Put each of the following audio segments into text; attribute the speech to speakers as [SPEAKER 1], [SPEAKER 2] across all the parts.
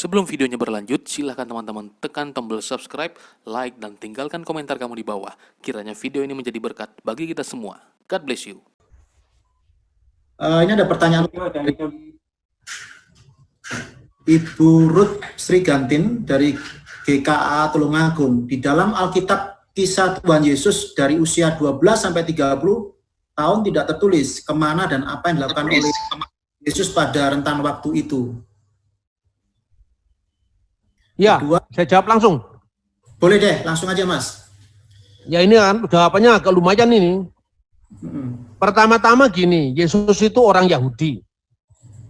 [SPEAKER 1] Sebelum videonya berlanjut, silahkan teman-teman tekan tombol subscribe, like, dan tinggalkan komentar kamu di bawah. Kiranya video ini menjadi berkat bagi kita semua. God bless you.
[SPEAKER 2] Ini ada pertanyaan dari Ibu Ruth Sri Gantin dari GKA Tulungagung. Di dalam Alkitab kisah Tuhan Yesus dari usia 12 sampai 30 tahun tidak tertulis kemana dan apa yang dilakukan oleh Yesus pada rentan waktu itu.
[SPEAKER 3] Ya,
[SPEAKER 2] Kedua,
[SPEAKER 3] saya jawab langsung.
[SPEAKER 2] boleh deh, langsung aja Mas.
[SPEAKER 3] Ya ini kan jawabannya agak lumayan ini. Pertama-tama gini, Yesus itu orang Yahudi.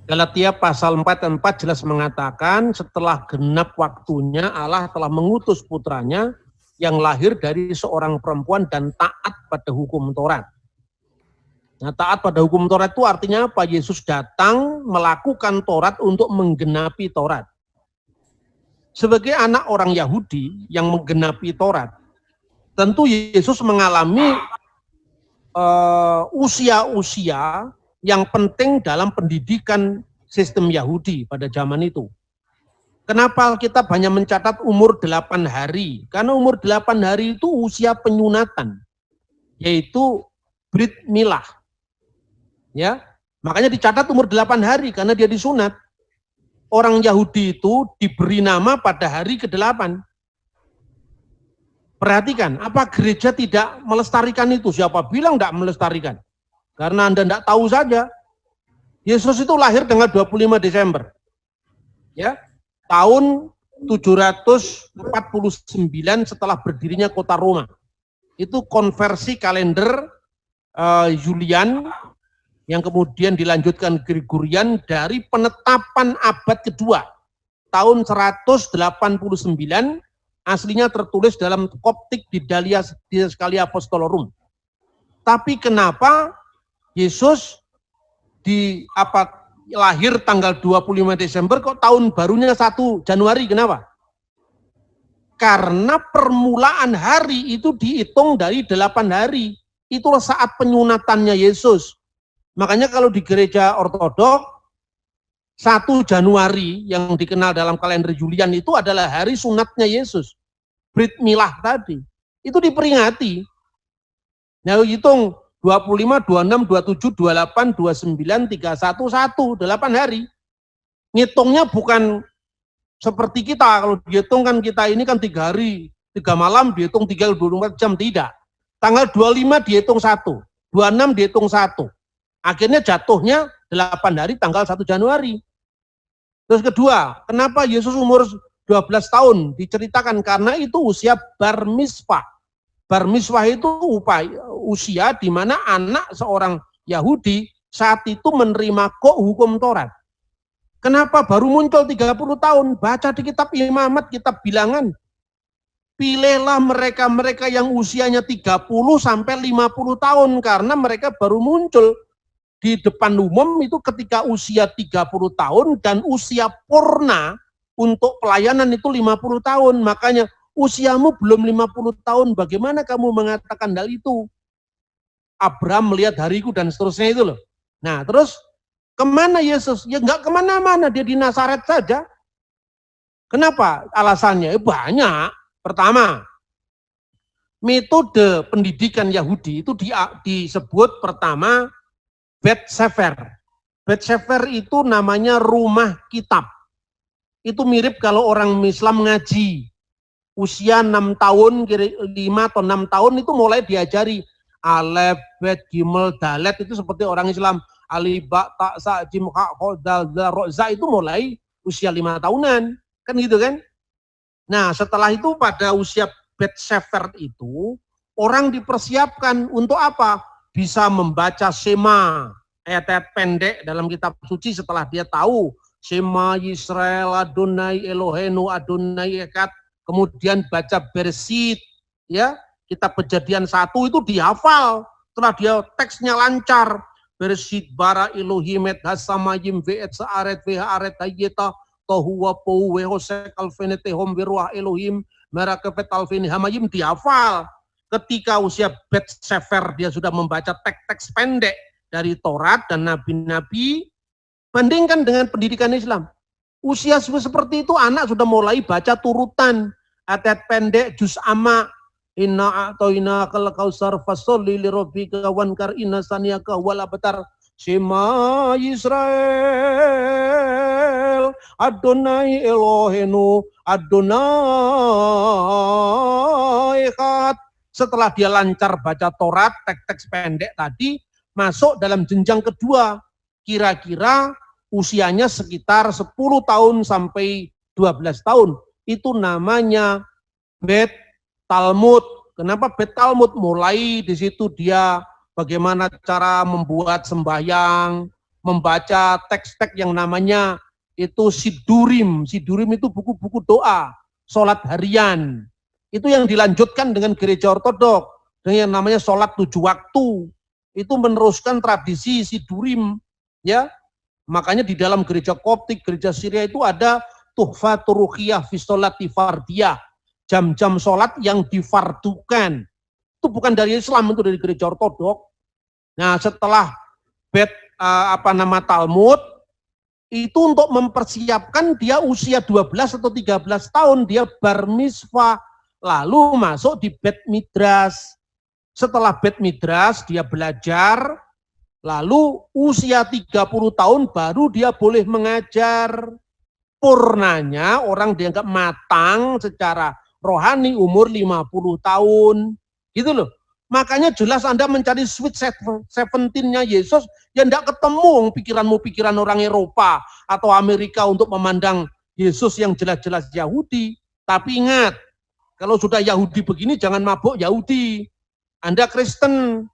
[SPEAKER 3] Galatia pasal 4 dan 4 jelas mengatakan setelah genap waktunya Allah telah mengutus putranya yang lahir dari seorang perempuan dan taat pada hukum Taurat. Nah, taat pada hukum Taurat itu artinya apa? Yesus datang melakukan Taurat untuk menggenapi Taurat. Sebagai anak orang Yahudi yang menggenapi Taurat, tentu Yesus mengalami usia-usia yang penting dalam pendidikan sistem Yahudi pada zaman itu. Kenapa kita banyak mencatat umur 8 hari? Karena umur 8 hari itu usia penyunatan, yaitu Brit Milah. Ya, makanya dicatat umur 8 hari karena dia disunat. Orang Yahudi itu diberi nama pada hari ke-8. Perhatikan, apa gereja tidak melestarikan itu? Siapa bilang tidak melestarikan? Karena Anda tidak tahu saja. Yesus itu lahir tanggal 25 Desember. Ya, tahun 749 setelah berdirinya kota Roma. Itu konversi kalender Julian yang kemudian dilanjutkan Gregorian dari penetapan abad kedua. Tahun 189 aslinya tertulis dalam Koptik di Didaskalia Apostolorum. Tapi kenapa Yesus lahir tanggal 25 Desember kok tahun barunya 1 Januari, kenapa? Karena permulaan hari itu dihitung dari 8 hari. Itulah saat penyunatannya Yesus. Makanya kalau di gereja ortodok 1 Januari yang dikenal dalam kalender Julian itu adalah hari sunatnya Yesus. Brit Milah tadi. Itu diperingati. Nah, hitung 25, 26, 27, 28, 29, 31, 1, 8 hari. Ngitungnya bukan seperti kita. Kalau dihitung kan kita ini kan 3 hari, 3 malam dihitung 24 jam, tidak. Tanggal 25 dihitung 1, 26 dihitung 1. Akhirnya jatuhnya 8 hari tanggal 1 Januari. Terus kedua, kenapa Yesus umur 12 tahun? Diceritakan karena itu usia bar mitzvah. Bar mitzvah itu usia di mana anak seorang Yahudi saat itu menerima hukum Taurat. Kenapa baru muncul 30 tahun? Baca di kitab Imamat, kitab bilangan. Pilihlah mereka-mereka yang usianya 30 sampai 50 tahun karena mereka baru muncul di depan umum itu ketika usia 30 tahun dan usia purna untuk pelayanan itu 50 tahun. Makanya usiamu belum 50 tahun, bagaimana kamu mengatakan hal itu? Abraham melihat hariku dan seterusnya itu loh. Nah terus kemana Yesus? Ya nggak kemana-mana, dia di Nazaret saja. Kenapa? Alasannya banyak. Pertama, metode pendidikan Yahudi itu disebut pertama Bet Sefer. Bet Sefer itu namanya rumah kitab. Itu mirip kalau orang Islam ngaji. Usia 6 tahun, 5 atau 6 tahun itu mulai diajari. Alef, Bet, Gimel, Dalet itu seperti orang Islam. Alif, Ba, Ta, Sa, Jim, Ha, Ho, Dal, Za, Ro, Za itu mulai usia 5 tahunan. Kan gitu kan? Nah setelah itu pada usia Bet Sefer itu, orang dipersiapkan untuk apa? Bisa membaca Shema, ayat-ayat pendek dalam kitab suci setelah dia tahu Shema Yisrael Adonai Elohenu Adonai Echad, kemudian baca Bereshit, ya, kitab Kejadian 1 itu dihafal, setelah dia teksnya lancar, Bereshit bara Elohim et hasamayim ve'et sa'aret ve'aret hayyeta tohu wa pohu wehosek alfenete hom beruah Elohim merakefet alfeni hamayim, dihafal. Ketika usia Bet Sefer dia sudah membaca teks-teks pendek dari Taurat dan nabi-nabi. Bandingkan dengan pendidikan Islam. Usia seperti itu anak sudah mulai baca turutan, ayat pendek, juz amma, inna a'toina kal kausar fasolli li rabbika wankar inna saniyaka wal abtar. Shema Yisrael, Adonai Elohenu, Adonai Echad. Setelah dia lancar baca Taurat, teks-teks pendek tadi, masuk dalam jenjang kedua. Kira-kira usianya sekitar 10 tahun sampai 12 tahun. Itu namanya Bet Talmud. Kenapa Bet Talmud? Mulai di situ dia bagaimana cara membuat sembahyang, membaca teks-teks yang namanya itu Sidurim. Sidurim itu buku-buku doa, sholat harian. Itu yang dilanjutkan dengan gereja ortodok, dengan yang namanya sholat 7 waktu. Itu meneruskan tradisi Sidurim. Ya, makanya di dalam gereja Koptik, gereja Syria itu ada Tuhfatur Ruqyah fi sholati fardiyah. Jam-jam sholat yang difardukan. Itu bukan dari Islam, itu dari gereja ortodok. Nah, setelah Talmud, itu untuk mempersiapkan dia usia 12 atau 13 tahun, dia bar mitzvah, lalu masuk di Bet Midras. Setelah Bet Midras, dia belajar, lalu usia 30 tahun baru dia boleh mengajar. Purnanya orang dianggap matang secara rohani umur 50 tahun. Gitu loh. Makanya jelas Anda mencari sweet 17-nya Yesus, ya tidak ketemu pikiranmu pikiran orang Eropa atau Amerika untuk memandang Yesus yang jelas-jelas Yahudi. Tapi ingat, kalau sudah Yahudi begini jangan mabuk Yahudi. Anda Kristen,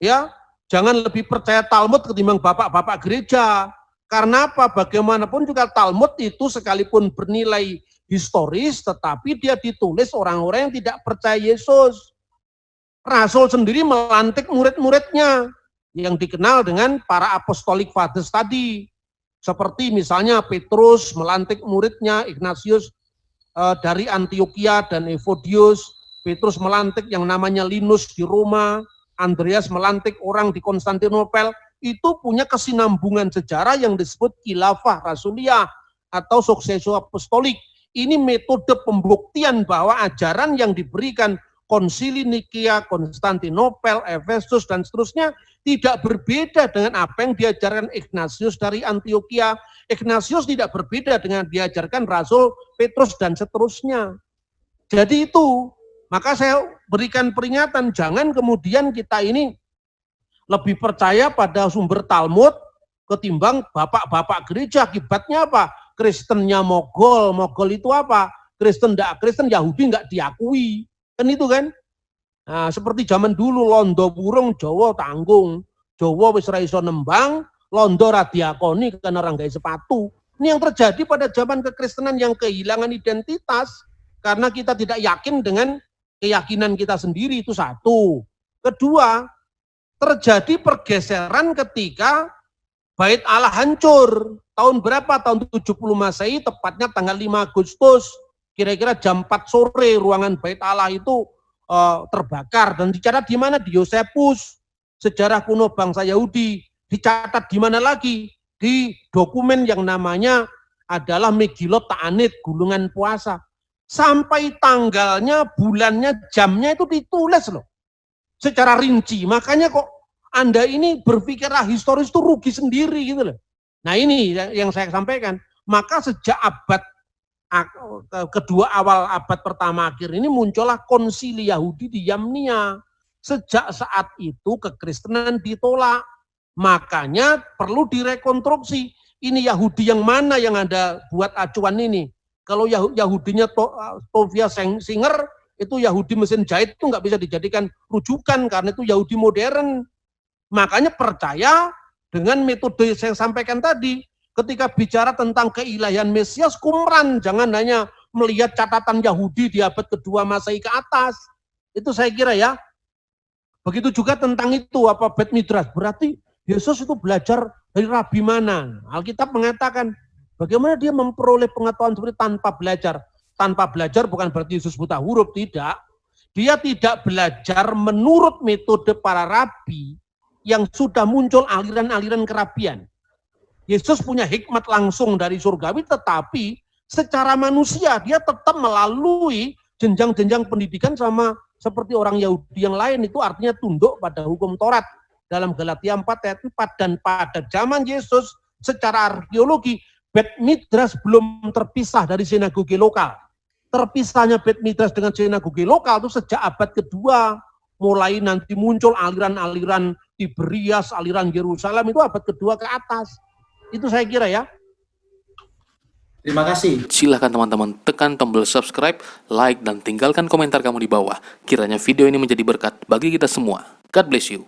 [SPEAKER 3] ya jangan lebih percaya Talmud ketimbang bapak-bapak gereja. Karena apa? Bagaimanapun juga Talmud itu sekalipun bernilai historis, tetapi dia ditulis orang-orang yang tidak percaya Yesus. Rasul sendiri melantik murid-muridnya yang dikenal dengan para apostolic fathers tadi. Seperti misalnya Petrus melantik muridnya Ignatius dari Antioquia dan Evodius. Petrus melantik yang namanya Linus di Roma. Andreas melantik orang di Konstantinopel. Itu punya kesinambungan sejarah yang disebut khilafah rasuliyah atau suksesio apostolik. Ini metode pembuktian bahwa ajaran yang diberikan Konsili Nikia, Konstantinopel, Efesus, dan seterusnya tidak berbeda dengan apa yang diajarkan Ignatius dari Antioquia. Ignatius tidak berbeda dengan diajarkan Rasul Petrus dan seterusnya. Jadi itu, maka saya berikan peringatan, jangan kemudian kita ini lebih percaya pada sumber Talmud ketimbang bapak-bapak gereja. Akibatnya apa? Kristennya mogol. Mogol itu apa? Kristen enggak Kristen, Yahudi enggak diakui. Kan itu kan? Nah, seperti zaman dulu londo burung Jawa tanggung. Jawa wis ra iso nembang, londo ra diakoni karena orang gawe sepatu. Ini yang terjadi pada zaman kekristenan yang kehilangan identitas karena kita tidak yakin dengan keyakinan kita sendiri, itu satu. Kedua, terjadi pergeseran ketika Bait Allah hancur. Tahun berapa? Tahun 70 Masehi, tepatnya tanggal 5 Agustus. Kira-kira jam 4 sore ruangan Bait Allah itu terbakar. Dan dicatat di mana? Di Yosefus, sejarah kuno bangsa Yahudi. Dicatat di mana lagi? Di dokumen yang namanya adalah Megillot Ta'anit, gulungan puasa. Sampai tanggalnya, bulannya, jamnya itu ditulis loh. Secara rinci. Makanya kok Anda ini berpikirlah historis itu rugi sendiri gitu loh. Nah ini yang saya sampaikan. Maka sejak abad kedua awal abad pertama akhir ini muncullah konsili Yahudi di Yamnia. Sejak saat itu kekristenan ditolak. Makanya perlu direkonstruksi. Ini Yahudi yang mana yang Anda buat acuan ini? Kalau Yahudinya Tovia Singer, itu Yahudi mesin jahit itu nggak bisa dijadikan rujukan karena itu Yahudi modern. Makanya percaya dengan metode yang saya sampaikan tadi. Ketika bicara tentang keilahian Mesias, Qumran, jangan hanya melihat catatan Yahudi di abad kedua Masehi ke atas. Itu saya kira ya. Begitu juga tentang itu, Bet Midras. Berarti Yesus itu belajar dari rabi mana? Alkitab mengatakan, bagaimana dia memperoleh pengetahuan seperti tanpa belajar. Tanpa belajar bukan berarti Yesus buta huruf, tidak. Dia tidak belajar menurut metode para rabi yang sudah muncul aliran-aliran kerabian. Yesus punya hikmat langsung dari surgawi, tetapi secara manusia dia tetap melalui jenjang-jenjang pendidikan sama seperti orang Yahudi yang lain, itu artinya tunduk pada hukum Taurat dalam Galatia 4 ayat 4. Dan pada zaman Yesus secara arkeologi Bet Midrash belum terpisah dari sinagoge lokal. Terpisahnya Bet Midrash dengan sinagoge lokal itu sejak abad kedua, mulai nanti muncul aliran-aliran Tiberias, aliran Yerusalem, itu abad kedua ke atas. Itu saya kira ya.
[SPEAKER 2] Terima kasih.
[SPEAKER 1] Silahkan teman-teman tekan tombol subscribe, like, dan tinggalkan komentar kamu di bawah. Kiranya video ini menjadi berkat bagi kita semua. God bless you.